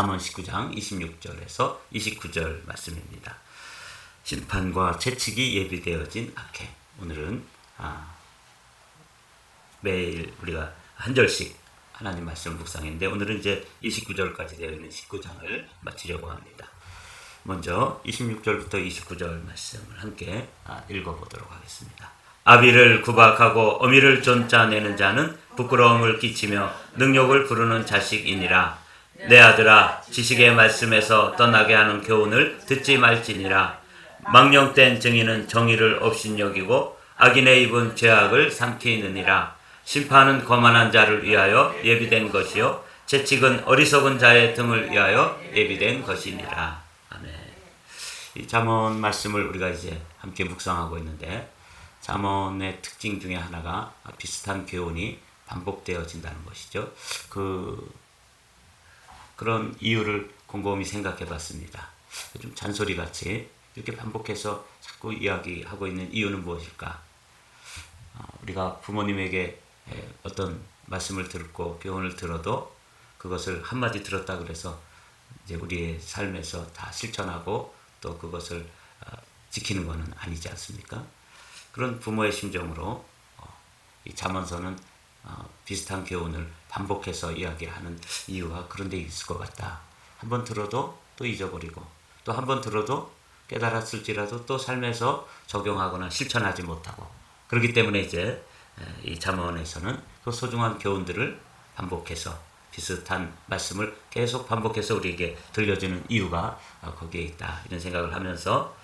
잠언 19장 26절에서 29절 말씀입니다. 심판과 채찍이 예비되어진 악행. 오늘은 매일 우리가 한 절씩 하나님 말씀을 묵상했는데 오늘은 이제 29절까지 되어 있는 19장을 마치려고 합니다. 먼저 26절부터 29절 말씀을 함께 읽어보도록 하겠습니다. 아비를 구박하고 어미를 쫓아내는 자는 부끄러움을 끼치며 능욕을 부르는 자식이니라. 내 아들아, 지식의 말씀에서 떠나게 하는 교훈을 듣지 말지니라. 망령된 증인은 정의를 업신여기고 악인의 입은 죄악을 삼키느니라. 심판은 거만한 자를 위하여 예비된 것이요 채찍은 어리석은 자의 등을 위하여 예비된 것이니라. 아멘. 이 잠언 말씀을 우리가 이제 함께 묵상하고 있는데 잠언의 특징 중에 하나가 비슷한 교훈이 반복되어진다는 것이죠. 그런 이유를 곰곰이 생각해 봤습니다. 좀 잔소리같이 이렇게 반복해서 자꾸 이야기하고 있는 이유는 무엇일까? 우리가 부모님에게 어떤 말씀을 듣고 교훈을 들어도 그것을 한마디 들었다 그래서 이제 우리의 삶에서 다 실천하고 또 그것을 지키는 것은 아니지 않습니까? 그런 부모의 심정으로 이 잠언서는 비슷한 교훈을 반복해서 이야기하는 이유가 그런 데 있을 것 같다. 한번 들어도 또 잊어버리고 또 한번 들어도 깨달았을지라도 또 삶에서 적용하거나 실천하지 못하고 그렇기 때문에 이제 이 잠언에서는 그 소중한 교훈들을 반복해서 비슷한 말씀을 계속 반복해서 우리에게 들려주는 이유가 거기에 있다. 이런 생각을 하면서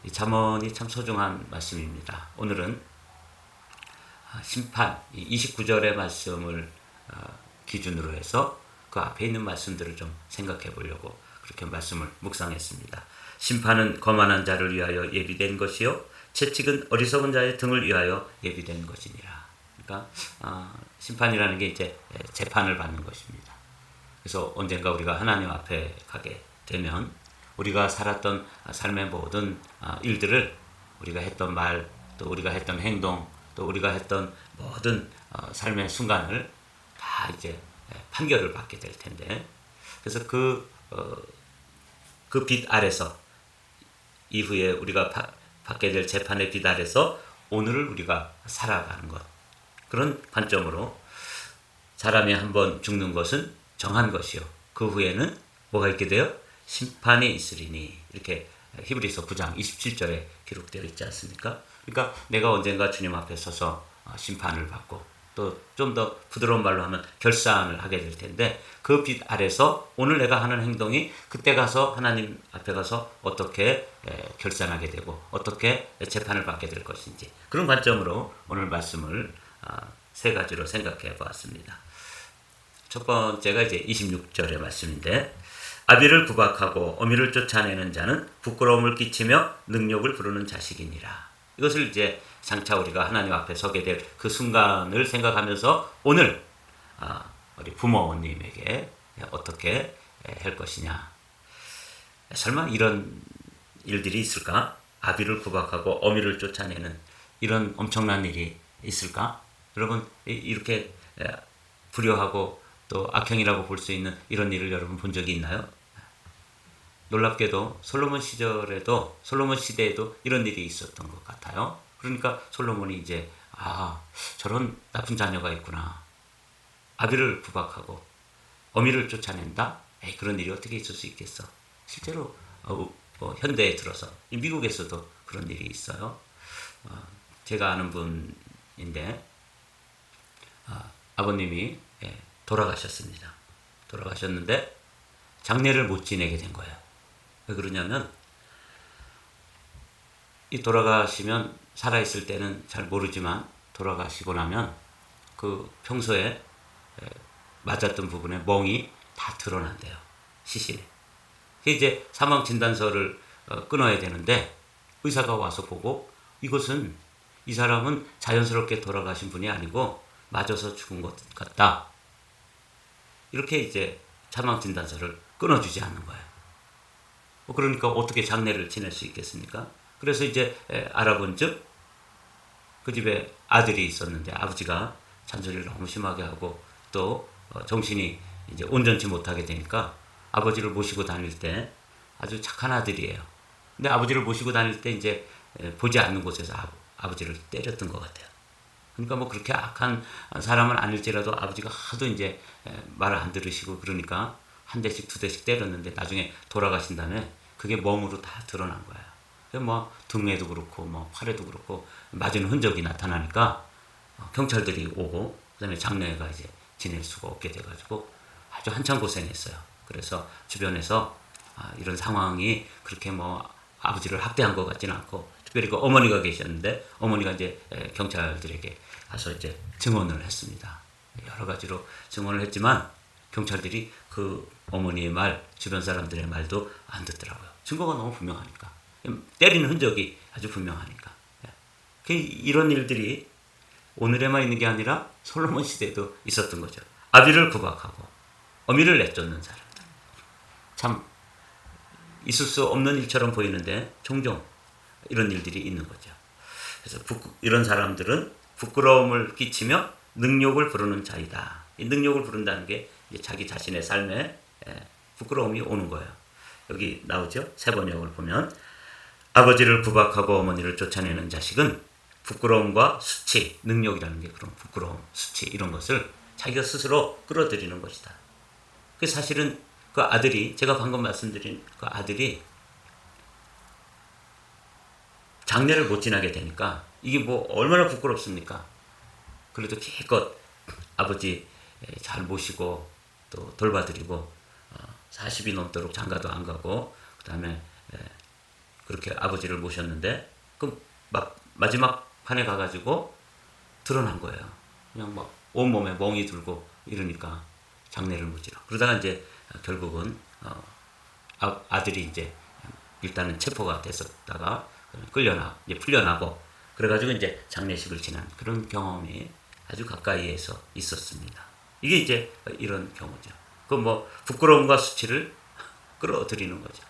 이 잠언이 참 소중한 말씀입니다. 오늘은 심판 29절의 말씀을 기준으로 해서 그 앞에 있는 말씀들을 좀 생각해 보려고 그렇게 말씀을 묵상했습니다. 심판은 거만한 자를 위하여 예비된 것이요 채찍은 어리석은 자의 등을 위하여 예비된 것이니라. 그러니까 심판이라는 게 이제 재판을 받는 것입니다. 그래서 언젠가 우리가 하나님 앞에 가게 되면 우리가 살았던 삶의 모든 일들을 우리가 했던 말, 또 우리가 했던 행동, 또 우리가 했던 모든 삶의 순간을 다 이제 판결을 받게 될 텐데, 그래서 그 빛 아래서 이후에 우리가 받게 될 재판의 빛 아래서 오늘을 우리가 살아가는 것, 그런 관점으로 사람이 한번 죽는 것은 정한 것이요 그 후에는 뭐가 있게 돼요? 심판이 있으리니. 이렇게 히브리서 9장 27절에 기록되어 있지 않습니까? 그러니까 내가 언젠가 주님 앞에 서서 심판을 받고 또 좀 더 부드러운 말로 하면 결산을 하게 될 텐데 그 빛 아래서 오늘 내가 하는 행동이 그때 가서 하나님 앞에 가서 어떻게 결산하게 되고 어떻게 재판을 받게 될 것인지, 그런 관점으로 오늘 말씀을 세 가지로 생각해 보았습니다. 첫 번째가 이제 26절의 말씀인데, 아비를 구박하고 어미를 쫓아내는 자는 부끄러움을 끼치며 능욕을 부르는 자식이니라. 이것을 이제 장차 우리가 하나님 앞에 서게 될 그 순간을 생각하면서 오늘 우리 부모님에게 어떻게 할 것이냐. 설마 이런 일들이 있을까? 아비를 구박하고 어미를 쫓아내는 이런 엄청난 일이 있을까? 여러분, 이렇게 불효하고 또 악행이라고 볼 수 있는 이런 일을 여러분 본 적이 있나요? 놀랍게도 솔로몬 시대에도 이런 일이 있었던 것 같아요. 그러니까 솔로몬이 이제 저런 나쁜 자녀가 있구나. 아비를 구박하고 어미를 쫓아낸다? 그런 일이 어떻게 있을 수 있겠어? 실제로 현대에 들어서 미국에서도 그런 일이 있어요. 제가 아는 분인데 아버님이 돌아가셨습니다. 돌아가셨는데 장례를 못 지내게 된 거예요. 왜 그러냐면 이 돌아가시면 살아있을 때는 잘 모르지만 돌아가시고 나면 그 평소에 맞았던 부분에 멍이 다 드러난대요. 시신에. 이제 사망 진단서를 끊어야 되는데 의사가 와서 보고 이것은 이 사람은 자연스럽게 돌아가신 분이 아니고 맞아서 죽은 것 같다. 이렇게 이제 사망 진단서를 끊어주지 않는 거예요. 그러니까 어떻게 장례를 지낼 수 있겠습니까? 그래서 이제 알아본 즉 그 집에 아들이 있었는데 아버지가 잔소리를 너무 심하게 하고 또 정신이 이제 온전치 못하게 되니까 아버지를 모시고 다닐 때 아주 착한 아들이에요. 근데 아버지를 모시고 다닐 때 이제 보지 않는 곳에서 아버지를 때렸던 것 같아요. 그러니까 뭐 그렇게 악한 사람은 아닐지라도 아버지가 하도 이제 말을 안 들으시고 그러니까 한 대씩 두 대씩 때렸는데 나중에 돌아가신 다음에 그게 몸으로 다 드러난 거예요. 뭐 등에도 그렇고 뭐 팔에도 그렇고 맞은 흔적이 나타나니까 경찰들이 오고 그다음에 장례가 이제 지낼 수가 없게 돼가지고 아주 한참 고생했어요. 그래서 주변에서 이런 상황이 그렇게 뭐 아버지를 학대한 것 같지는 않고 특별히 그 어머니가 계셨는데 어머니가 이제 경찰들에게 가서 이제 증언을 했습니다. 여러 가지로 증언을 했지만 경찰들이 그 어머니의 말, 주변 사람들의 말도 안 듣더라고요. 증거가 너무 분명하니까. 때리는 흔적이 아주 분명하니까. 이런 일들이 오늘에만 있는 게 아니라 솔로몬 시대에도 있었던 거죠. 아비를 구박하고 어미를 내쫓는 사람들. 참 있을 수 없는 일처럼 보이는데 종종 이런 일들이 있는 거죠. 그래서 이런 사람들은 부끄러움을 끼치며 능욕을 부르는 자이다. 이 능욕을 부른다는 게 이제 자기 자신의 삶에 부끄러움이 오는 거예요. 여기 나오죠. 세 번역을 보면 아버지를 구박하고 어머니를 쫓아내는 자식은 부끄러움과 수치, 능욕이라는 게 그런 부끄러움, 수치 이런 것을 자기가 스스로 끌어들이는 것이다. 그 사실은 그 아들이 제가 방금 말씀드린 그 아들이 장례를 못 지나게 되니까 이게 뭐 얼마나 부끄럽습니까? 그래도 기껏 아버지 잘 모시고 또 돌봐드리고 40이 넘도록 장가도 안 가고 그 다음에 그렇게 아버지를 모셨는데 그 마지막 판에 가가지고 드러난 거예요. 그냥 막 온몸에 멍이 들고 이러니까 장례를 못 지나. 그러다가 이제 결국은 아들이 이제 일단은 체포가 됐었다가 이제 풀려나고 그래가지고 이제 장례식을 지난 그런 경험이 아주 가까이에서 있었습니다. 이게 이제 이런 경우죠. 그 뭐 부끄러움과 수치를 끌어들이는 거죠.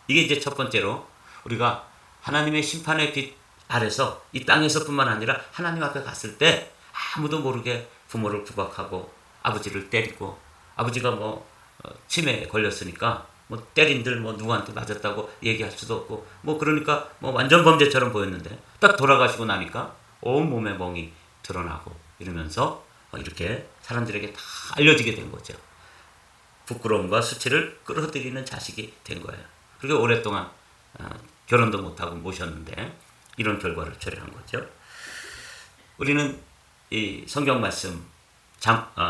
이게 이제 첫 번째로 우리가 하나님의 심판의 빛 아래서 이 땅에서뿐만 아니라 하나님 앞에 갔을 때 아무도 모르게 부모를 구박하고 아버지를 때리고 아버지가 뭐 치매에 걸렸으니까 뭐 때린들 뭐 누구한테 맞았다고 얘기할 수도 없고 뭐 그러니까 뭐 완전 범죄처럼 보였는데 딱 돌아가시고 나니까 온 몸에 멍이 드러나고 이러면서 이렇게 사람들에게 다 알려지게 된 거죠. 부끄러움과 수치를 끌어들이는 자식이 된 거예요. 그렇게 오랫동안 결혼도 못하고 모셨는데 이런 결과를 초래한 거죠. 우리는 이 성경 말씀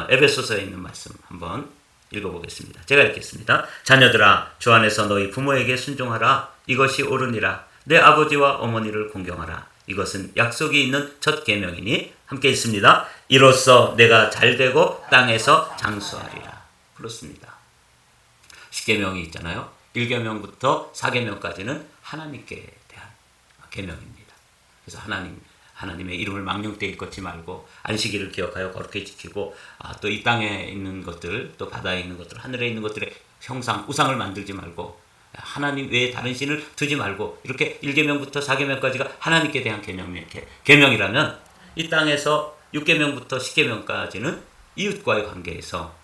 에베소서에 있는 말씀 한번 읽어보겠습니다. 제가 읽겠습니다. 자녀들아 주 안에서 너희 부모에게 순종하라. 이것이 옳으니라. 내 아버지와 어머니를 공경하라. 이것은 약속이 있는 첫 계명이니 함께 있습니다. 이로써 내가 잘되고 땅에서 장수하리라. 그렇습니다. 10계명이 있잖아요. 1계명부터 4계명까지는 하나님께 대한 계명입니다. 그래서 하나님의 이름을 망령되 일컫지 말고 안식일을 기억하여 거룩히 지키고 또 이 땅에 있는 것들 또 바다에 있는 것들 하늘에 있는 것들의 형상 우상을 만들지 말고 하나님 외에 다른 신을 두지 말고 이렇게 1계명부터 4계명까지가 하나님께 대한 계명이라면 이 땅에서 6계명부터 10계명까지는 이웃과의 관계에서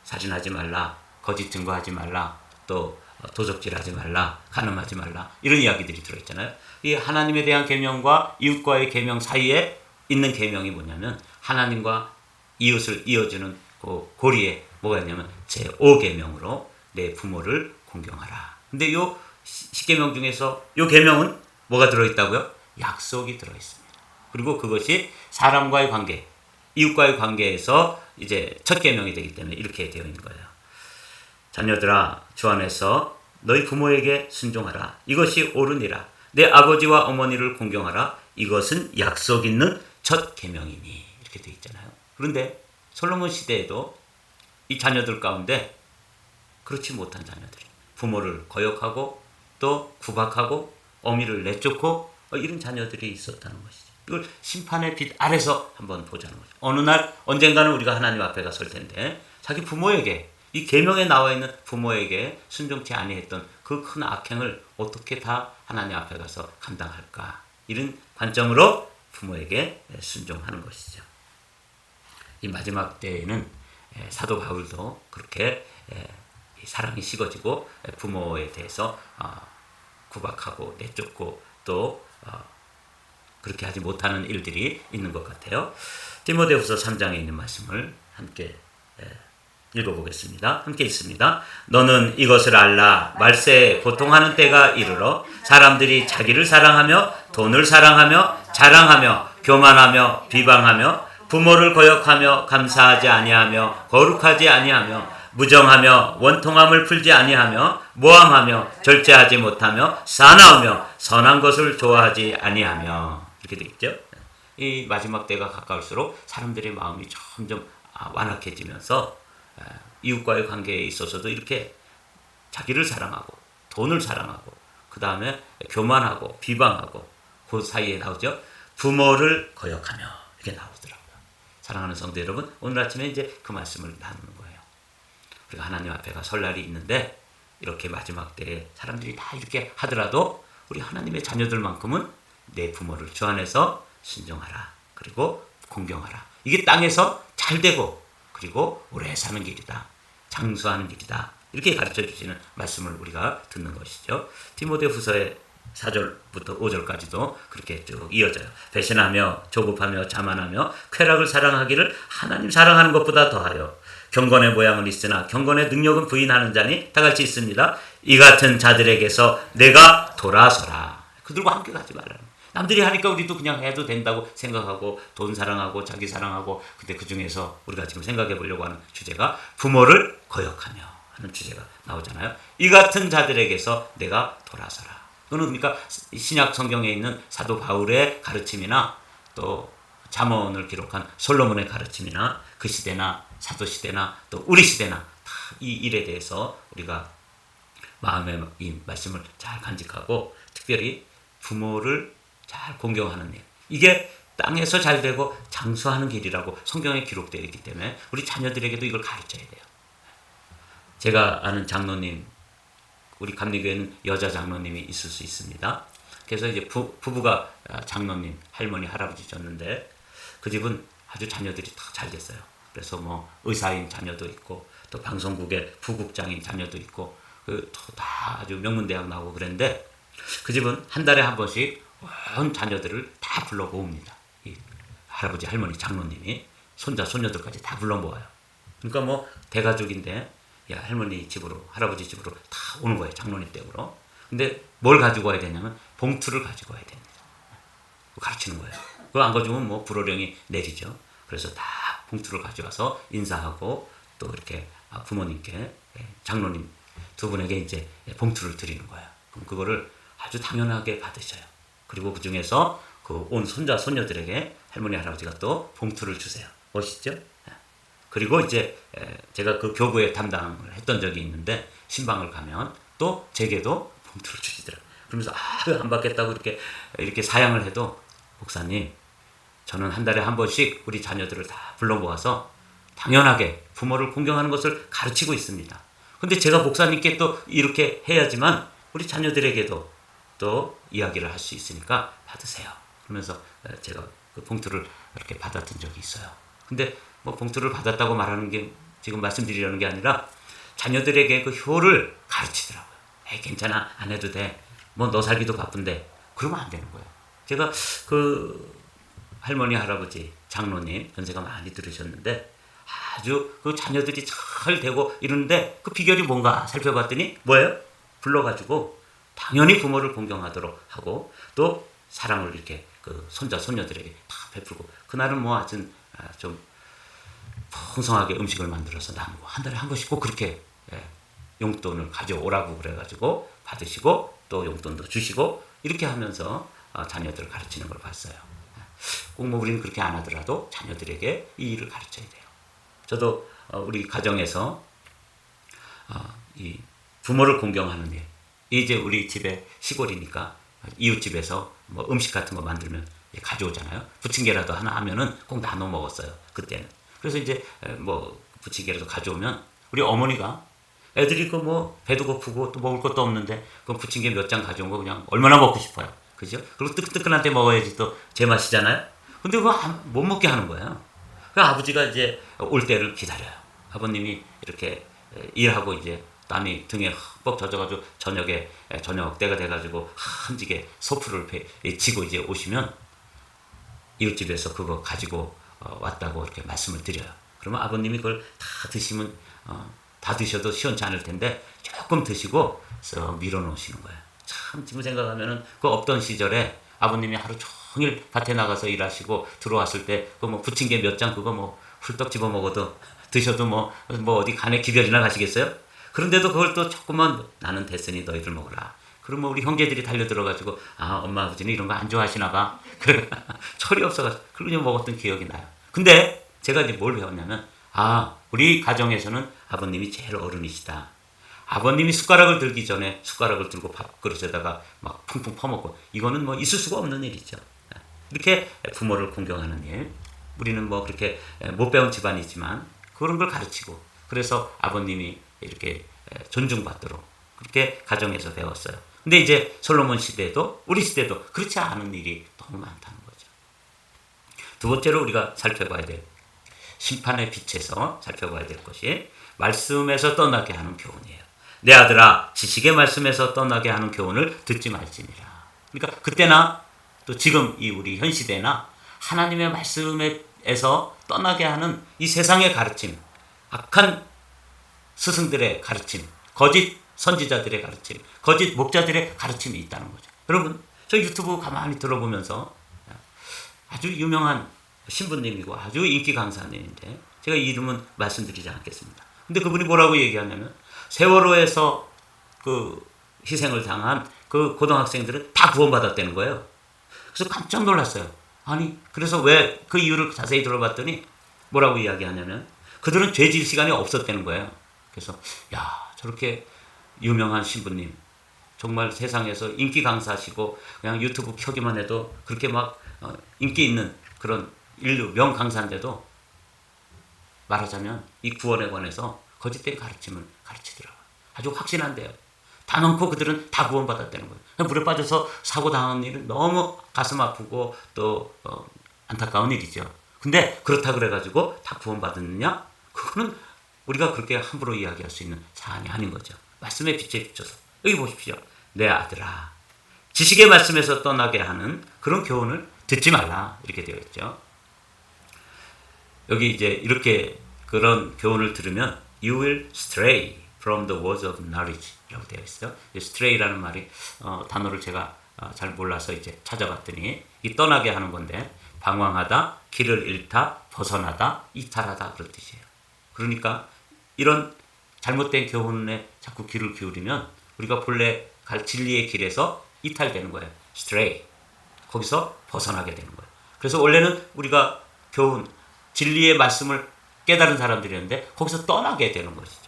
살인하지 말라, 거짓 증거하지 말라, 또 도적질하지 말라, 간음하지 말라 이런 이야기들이 들어있잖아요. 이 하나님에 대한 계명과 이웃과의 계명 사이에 있는 계명이 뭐냐면 하나님과 이웃을 이어주는 그 고리에 뭐가 있냐면 제5계명으로 내 부모를 공경하라. 근데 요 10계명 중에서 요 계명은 뭐가 들어있다고요? 약속이 들어있습니다. 그리고 그것이 사람과의 관계, 이웃과의 관계에서 이제 첫 계명이 되기 때문에 이렇게 되어 있는 거예요. 자녀들아 주 안에서 너희 부모에게 순종하라. 이것이 옳으니라. 내 아버지와 어머니를 공경하라. 이것은 약속 있는 첫 계명이니 이렇게 되어 있잖아요. 그런데 솔로몬 시대에도 이 자녀들 가운데 그렇지 못한 자녀들이 부모를 거역하고 또 구박하고 어미를 내쫓고 이런 자녀들이 있었다는 것이죠. 이걸 심판의 빛 아래서 한번 보자는 거죠. 어느 날 언젠가는 우리가 하나님 앞에 갔을 텐데 자기 부모에게 이 계명에 나와 있는 부모에게 순종치 아니했던 그 큰 악행을 어떻게 다 하나님 앞에 가서 감당할까 이런 관점으로 부모에게 순종하는 것이죠. 이 마지막 때에는 사도 바울도 그렇게 사랑이 식어지고 부모에 대해서 구박하고 내쫓고 또 그렇게 하지 못하는 일들이 있는 것 같아요. 디모데후서 3장에 있는 말씀을 함께 읽어보겠습니다. 함께 읽습니다. 너는 이것을 알라. 말세에 고통하는 때가 이르러 사람들이 자기를 사랑하며 돈을 사랑하며 자랑하며 교만하며 비방하며 부모를 거역하며 감사하지 아니하며 거룩하지 아니하며 무정하며 원통함을 풀지 아니하며 모함하며 절제하지 못하며 사나우며 선한 것을 좋아하지 아니하며 이렇게 되겠죠. 이 마지막 때가 가까울수록 사람들의 마음이 점점 완악해지면서 이웃과의 관계에 있어서도 이렇게 자기를 사랑하고 돈을 사랑하고 그 다음에 교만하고 비방하고 그 사이에 나오죠. 부모를 거역하며 이렇게 나오더라고요. 사랑하는 성도 여러분, 오늘 아침에 이제 그 말씀을 나누는 거예요. 우리가 하나님 앞에가 설날이 있는데 이렇게 마지막 때에 사람들이 다 이렇게 하더라도 우리 하나님의 자녀들만큼은 내 부모를 주 안에서 순종하라. 그리고 공경하라. 이게 땅에서 잘 되고 그리고 오래 사는 길이다. 장수하는 길이다. 이렇게 가르쳐 주시는 말씀을 우리가 듣는 것이죠. 디모데후서의 4절부터 5절까지도 그렇게 쭉 이어져요. 배신하며 조급하며 자만하며 쾌락을 사랑하기를 하나님 사랑하는 것보다 더하여 경건의 모양은 있으나 경건의 능력은 부인하는 자니 다 같이 있습니다. 이 같은 자들에게서 내가 돌아서라. 그들과 함께 가지 말라. 남들이 하니까 우리도 그냥 해도 된다고 생각하고 돈 사랑하고 자기 사랑하고 근데 그 중에서 우리가 지금 생각해 보려고 하는 주제가 부모를 거역하며 하는 주제가 나오잖아요. 이 같은 자들에게서 내가 돌아서라. 그거는 그러니까 신약 성경에 있는 사도 바울의 가르침이나 또 잠언을 기록한 솔로몬의 가르침이나 그 시대나 사도 시대나 또 우리 시대나 다 이 일에 대해서 우리가 마음의 이 말씀을 잘 간직하고 특별히 부모를 잘 공경하는 일. 이게 땅에서 잘 되고 장수하는 길이라고 성경에 기록되어 있기 때문에 우리 자녀들에게도 이걸 가르쳐야 돼요. 제가 아는 장로님, 우리 감리교회는 여자 장로님이 있을 수 있습니다. 그래서 이제 부부가 장로님, 할머니, 할아버지셨는데 그 집은 아주 자녀들이 다 잘 됐어요. 그래서 뭐 의사인 자녀도 있고 또 방송국의 부국장인 자녀도 있고 다 아주 명문대학 나오고 그랬는데 그 집은 한 달에 한 번씩 온 자녀들을 다 불러 모읍니다. 이 할아버지, 할머니, 장로님이 손자, 손녀들까지 다 불러 모아요. 그러니까 뭐 대가족인데 야, 할머니 집으로, 할아버지 집으로 다 오는 거예요. 장로님 댁으로. 근데 뭘 가지고 와야 되냐면 봉투를 가지고 와야 됩니다. 가르치는 거예요. 그거 안 가지고면 뭐 불호령이 내리죠. 그래서 다 봉투를 가져와서 인사하고 또 이렇게 부모님께 장로님 두 분에게 이제 봉투를 드리는 거예요. 그럼 그거를 아주 당연하게 받으셔요. 그리고 그 중에서 그 온 손자, 손녀들에게 할머니, 할아버지가 또 봉투를 주세요. 멋있죠? 그리고 이제 제가 그 교구에 담당을 했던 적이 있는데 신방을 가면 또 제게도 봉투를 주시더라고요. 그러면서 안 받겠다고 이렇게 사양을 해도 목사님, 저는 한 달에 한 번씩 우리 자녀들을 다 불러 모아서 당연하게 부모를 공경하는 것을 가르치고 있습니다. 근데 제가 목사님께 또 이렇게 해야지만 우리 자녀들에게도 또 이야기를 할 수 있으니까 받으세요. 그러면서 제가 그 봉투를 이렇게 받았던 적이 있어요. 근데 뭐 봉투를 받았다고 말하는 게 지금 말씀드리려는 게 아니라 자녀들에게 그 효를 가르치더라고요. 에이, 괜찮아, 안 해도 돼. 뭐 너 살기도 바쁜데. 그러면 안 되는 거예요. 제가 그 할머니, 할아버지, 장로님 연세가 많이 들으셨는데 아주 그 자녀들이 잘 되고 이러는데 그 비결이 뭔가 살펴봤더니 뭐예요? 불러가지고 당연히 부모를 공경하도록 하고 또 사랑을 이렇게 그 손자, 손녀들에게 다 베풀고 그날은 뭐 아주 좀 풍성하게 음식을 만들어서 나누고 한 달에 한 번씩 꼭 그렇게 용돈을 가져오라고 그래가지고 받으시고 또 용돈도 주시고 이렇게 하면서 자녀들을 가르치는 걸 봤어요. 꼭 뭐 우리는 그렇게 안 하더라도 자녀들에게 이 일을 가르쳐야 돼요. 저도 우리 가정에서 이 부모를 공경하는 일, 이제 우리 집에 시골이니까 이웃집에서 뭐 음식 같은 거 만들면 가져오잖아요. 부침개라도 하나 하면은 꼭 나눠 먹었어요. 그때는. 그래서 이제 뭐 부침개라도 가져오면 우리 어머니가 애들이 그 뭐 배도 고프고 또 먹을 것도 없는데 그 부침개 몇 장 가져온 거 그냥 얼마나 먹고 싶어요. 그죠? 그리고 뜨끈뜨끈한 때 먹어야지 또 제맛이잖아요. 근데 그거 못 먹게 하는 거예요. 그 아버지가 이제 올 때를 기다려요. 아버님이 이렇게 일하고 이제 땀이 등에 흠뻑 젖어가지고 저녁에 저녁 때가 돼가지고 한지게 소프를 지고 이제 오시면 이웃집에서 그거 가지고 왔다고 이렇게 말씀을 드려요. 그러면 아버님이 그걸 다 드시면 다 드셔도 시원치 않을 텐데 조금 드시고 쓱 밀어놓으시는 거예요. 참 지금 생각하면은 그 없던 시절에 아버님이 하루 종일 밭에 나가서 일하시고 들어왔을 때 그 뭐 부침개 몇 장 그거 뭐 훌떡 집어 먹어도 드셔도 뭐 어디 간에 기별이나 가시겠어요? 그런데도 그걸 또 조금만 나는 됐으니 너희들 먹으라. 그러면 우리 형제들이 달려들어가지고 엄마 아버지는 이런 거 안 좋아하시나 봐. 철이 없어가지고 그러고 먹었던 기억이 나요. 근데 제가 이제 뭘 배웠냐면 우리 가정에서는 아버님이 제일 어른이시다. 아버님이 숟가락을 들기 전에 숟가락을 들고 밥그릇에다가 막 풍풍 퍼먹고 이거는 뭐 있을 수가 없는 일이죠. 이렇게 부모를 공경하는 일. 우리는 뭐 그렇게 못 배운 집안이지만 그런 걸 가르치고 그래서 아버님이 이렇게 존중받도록 그렇게 가정에서 배웠어요. 근데 이제 솔로몬 시대도 우리 시대도 그렇지 않은 일이 너무 많다는 거죠. 두 번째로 우리가 살펴봐야 될 심판의 빛에서 살펴봐야 될 것이 말씀에서 떠나게 하는 교훈이에요. 내 아들아 지식의 말씀에서 떠나게 하는 교훈을 듣지 말지니라. 그러니까 그때나 또 지금 이 우리 현 시대나 하나님의 말씀에서 떠나게 하는 이 세상의 가르침, 악한 스승들의 가르침, 거짓 선지자들의 가르침, 거짓 목자들의 가르침이 있다는 거죠. 여러분, 저 유튜브 가만히 들어보면서 아주 유명한 신부님이고 아주 인기 강사님인데 제가 이름은 말씀드리지 않겠습니다. 근데 그분이 뭐라고 얘기하냐면 세월호에서 그 희생을 당한 그 고등학생들은 다 구원받았다는 거예요. 그래서 깜짝 놀랐어요. 아니, 그래서 왜 그 이유를 자세히 들어봤더니 뭐라고 이야기하냐면 그들은 죄질 시간이 없었다는 거예요. 그래서 저렇게 유명한 신부님 정말 세상에서 인기 강사시고 그냥 유튜브 켜기만 해도 그렇게 막 인기 있는 그런 인류 명 강사인데도 말하자면 이 구원에 관해서 거짓된 가르침을 가르치더라고요. 아주 확신한데요. 다 넣고 그들은 다 구원받았다는 거예요. 물에 빠져서 사고 당한 일은 너무 가슴 아프고 또 안타까운 일이죠. 근데 그렇다 그래가지고 다 구원받았느냐? 그거는 우리가 그렇게 함부로 이야기할 수 있는 사안이 아닌 거죠. 말씀의 빛에 비춰서 여기 보십시오. 내 아들아 지식의 말씀에서 떠나게 하는 그런 교훈을 듣지 말라 이렇게 되어 있죠. 여기 이제 이렇게 그런 교훈을 들으면 you will stray from the words of knowledge 라고 되어 있어요. stray라는 말이 단어를 제가 잘 몰라서 이제 찾아봤더니 이 떠나게 하는 건데 방황하다, 길을 잃다, 벗어나다, 이탈하다 그런 뜻이에요. 그러니까 이런 잘못된 교훈에 자꾸 귀를 기울이면 우리가 본래 갈 진리의 길에서 이탈되는 거예요. stray. 거기서 벗어나게 되는 거예요. 그래서 원래는 우리가 교훈, 진리의 말씀을 깨달은 사람들이었는데 거기서 떠나게 되는 것이죠.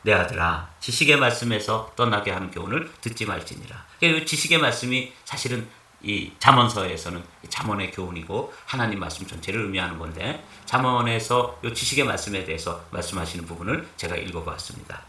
내 아들아 지식의 말씀에서 떠나게 하는 교훈을 듣지 말지니라. 그러니까 지식의 말씀이 사실은 이 잠언서에서는 잠언의 교훈이고 하나님 말씀 전체를 의미하는 건데 잠언에서 이 지식의 말씀에 대해서 말씀하시는 부분을 제가 읽어봤습니다.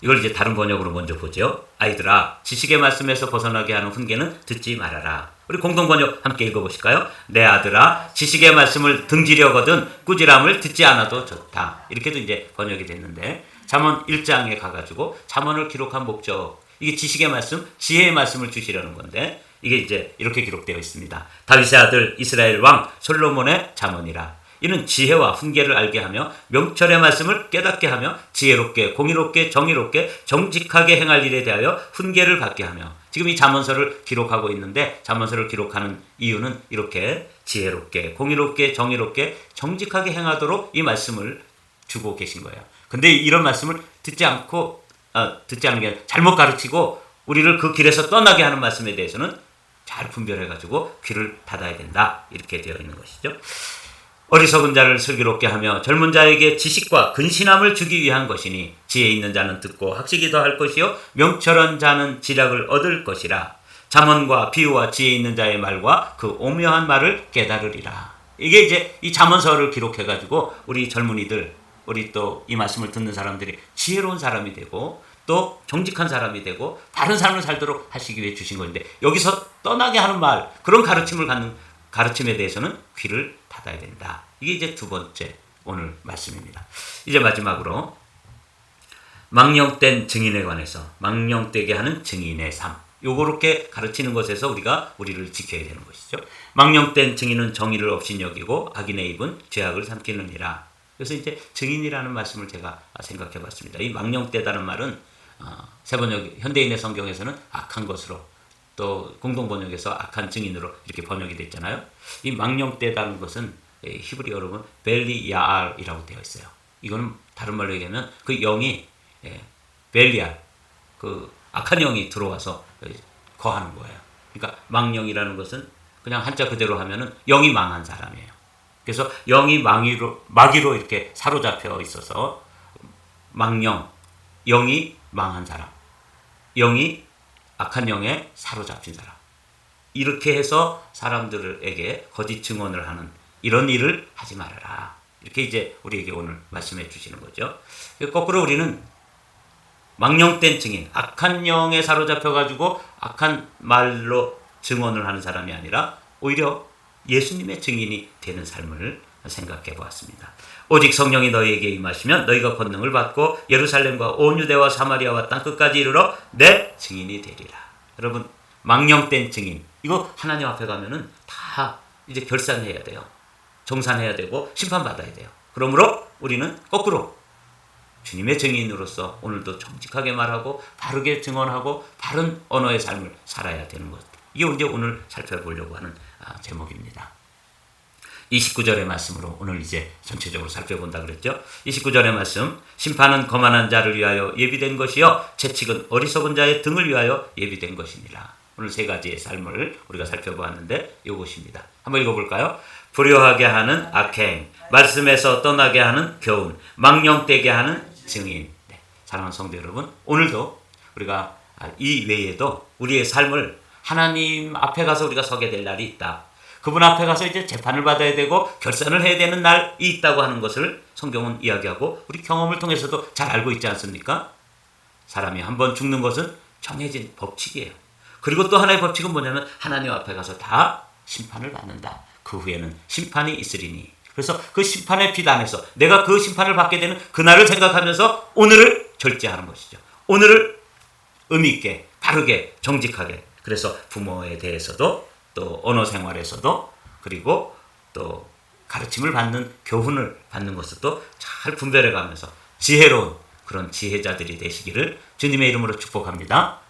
이걸 이제 다른 번역으로 먼저 보죠. 아이들아 지식의 말씀에서 벗어나게 하는 훈계는 듣지 말아라. 우리 공동 번역 함께 읽어보실까요? 내 아들아 지식의 말씀을 등지려거든 꾸지람을 듣지 않아도 좋다. 이렇게도 이제 번역이 됐는데 잠언 1장에 가가지고 잠언을 기록한 목적 이게 지식의 말씀, 지혜의 말씀을 주시려는 건데 이게 이제 이렇게 기록되어 있습니다. 다윗의 아들 이스라엘 왕 솔로몬의 잠언이라. 이는 지혜와 훈계를 알게 하며 명철의 말씀을 깨닫게 하며 지혜롭게 공의롭게 정의롭게 정직하게 행할 일에 대하여 훈계를 받게 하며 지금 이 잠언서를 기록하고 있는데 잠언서를 기록하는 이유는 이렇게 지혜롭게 공의롭게 정의롭게 정직하게 행하도록 이 말씀을 주고 계신 거예요. 근데 이런 말씀을 듣지 않는 게 아니라 잘못 가르치고 우리를 그 길에서 떠나게 하는 말씀에 대해서는 잘 분별해가지고 귀를 닫아야 된다. 이렇게 되어 있는 것이죠. 어리석은 자를 슬기롭게 하며 젊은 자에게 지식과 근신함을 주기 위한 것이니 지혜 있는 자는 듣고 학식이 더할 것이요 명철한 자는 지략을 얻을 것이라. 잠언과 비유와 지혜 있는 자의 말과 그 오묘한 말을 깨달으리라. 이게 이제 이 잠언서를 기록해가지고 우리 젊은이들 우리 또 이 말씀을 듣는 사람들이 지혜로운 사람이 되고 또 정직한 사람이 되고 바른 삶을 살도록 하시기 위해 주신 건데 여기서 떠나게 하는 말 그런 가르침을 갖는 가르침에 대해서는 귀를 닫아야 된다. 이게 이제 두 번째 오늘 말씀입니다. 이제 마지막으로 망령된 증인에 관해서 망령되게 하는 증인의 삶. 요렇게 가르치는 것에서 우리가 우리를 지켜야 되는 것이죠. 망령된 증인은 정의를 없인 여기고 악인의 입은 죄악을 삼키느니라. 그래서 이제 증인이라는 말씀을 제가 생각해 봤습니다. 이 망령되다는 말은 세번역 현대인의 성경에서는 악한 것으로 또 공동번역에서 악한 증인으로 이렇게 번역이 됐잖아요. 이 망령되다는 것은 히브리어로는 벨리야알이라고 되어 있어요. 이거는 다른 말로 얘기하면 그 영이 벨리알, 그 악한 영이 들어와서 거하는 거예요. 그러니까 망령이라는 것은 그냥 한자 그대로 하면은 영이 망한 사람이에요. 그래서 영이 마귀로 이렇게 사로잡혀 있어서 망령, 영이 망한 사람, 영이 악한 영에 사로잡힌 사람. 이렇게 해서 사람들에게 거짓 증언을 하는 이런 일을 하지 말아라. 이렇게 이제 우리에게 오늘 말씀해 주시는 거죠. 거꾸로 우리는 망령된 증인, 악한 영에 사로잡혀가지고 악한 말로 증언을 하는 사람이 아니라 오히려 예수님의 증인이 되는 삶을 생각해 보았습니다. 오직 성령이 너희에게 임하시면 너희가 권능을 받고 예루살렘과 온 유대와 사마리아와 땅끝까지 이르러 내 증인이 되리라. 여러분, 망령된 증인, 이거 하나님 앞에 가면은 다 이제 결산해야 돼요. 정산해야 되고 심판받아야 돼요. 그러므로 우리는 거꾸로 주님의 증인으로서 오늘도 정직하게 말하고 바르게 증언하고 바른 언어의 삶을 살아야 되는 것. 이게 이제 오늘 살펴보려고 하는 제목입니다. 29절의 말씀으로 오늘 이제 전체적으로 살펴본다 그랬죠. 29절의 말씀, 심판은 거만한 자를 위하여 예비된 것이요 채찍은 어리석은 자의 등을 위하여 예비된 것이니라. 오늘 세 가지의 삶을 우리가 살펴보았는데 이것입니다. 한번 읽어볼까요? 불효하게 하는 악행, 말씀에서 떠나게 하는 교훈, 망령되게 하는 증인. 네, 사랑하는 성도 여러분, 오늘도 우리가 이 외에도 우리의 삶을 하나님 앞에 가서 우리가 서게 될 날이 있다. 그분 앞에 가서 이제 재판을 받아야 되고 결산을 해야 되는 날이 있다고 하는 것을 성경은 이야기하고 우리 경험을 통해서도 잘 알고 있지 않습니까? 사람이 한번 죽는 것은 정해진 법칙이에요. 그리고 또 하나의 법칙은 뭐냐면 하나님 앞에 가서 다 심판을 받는다. 그 후에는 심판이 있으리니. 그래서 그 심판의 빛 안에서 내가 그 심판을 받게 되는 그날을 생각하면서 오늘을 절제하는 것이죠. 오늘을 의미 있게, 바르게, 정직하게. 그래서 부모에 대해서도 또 언어 생활에서도 그리고 또 가르침을 받는 교훈을 받는 것도 잘 분별해 가면서 지혜로운 그런 지혜자들이 되시기를 주님의 이름으로 축복합니다.